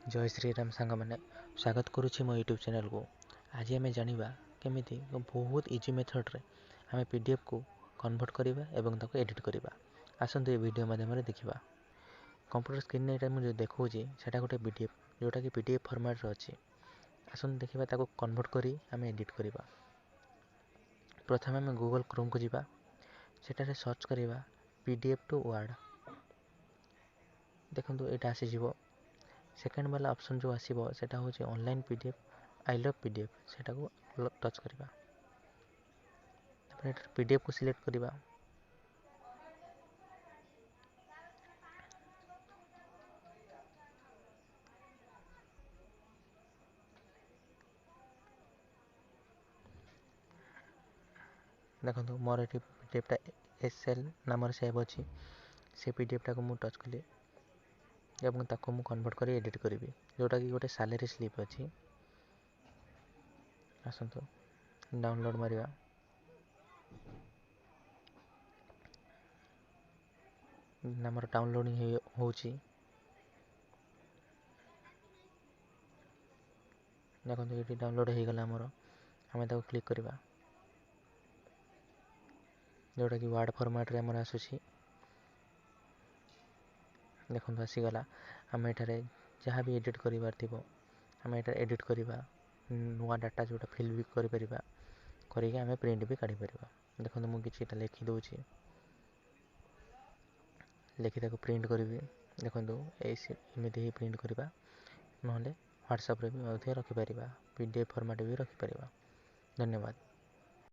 जय श्री राम सांग मैंने स्वागत करुच्ची मो यूट्यूब चैनल को। आज आम जाना केमी बहुत इजी मेथड रे आम पीडीएफ को कन्वर्ट करवा एवं ताको एडिट करवा। आसतु ये वीडियो माध्यम देखा। कंप्यूटर स्क्रीन में मुझे देखा सेटा गोटे पीडीएफ जोटा कि पीडीएफ फॉर्मेट रे अच्छी। आसतु देखा ताको कन्वर्ट करी आम एडिट करवा। प्रथम आम गूगल क्रोम को जीवा, सेटारे सर्च करवा पीडीएफ टू वर्ड। देखो यहाँ आसीज। सेकेंड वाला ऑप्शन जो आसीबो सेटा होची online PDF I love PDF सेटा को टच करवा। तापर पीडीएफ को सिलेक्ट करवा। देखो मोर ये पीडीएफ टा एसएल नाम सेव अच्छी से पीडीएफ टा को मु टच कली एवं ताको मु कन्वर्ट कर एडिट करी जोटा कि गोटे सैलरी स्लिप अच्छी। आसतु डाउनलोड मारिया। नाम डाउनलोडिंग होची। देखो ये डाउनलोड हो गला आमर आम ताको क्लिक करवा जोटा कि वर्ड फॉर्मेट रे आमर आसुची। देखो आसीगला आम एठारे जहाँ भी एडिट करिवार थिबो आम एटा एडिट करवा। नुआ डाटा जोटा फिल भी करि परिबा करिके आम प्रिंट भी काढ़ी परिबा। देखो मु किछि एटा लिखि दोछि लिखि ताको प्रिंट करिवि। देखो एमिति ही प्रिंट करवा नहले व्हाट्सएप रे भी रखि परिबा पीडीएफ फॉर्मेट भी रखि परिबा। धन्यवाद।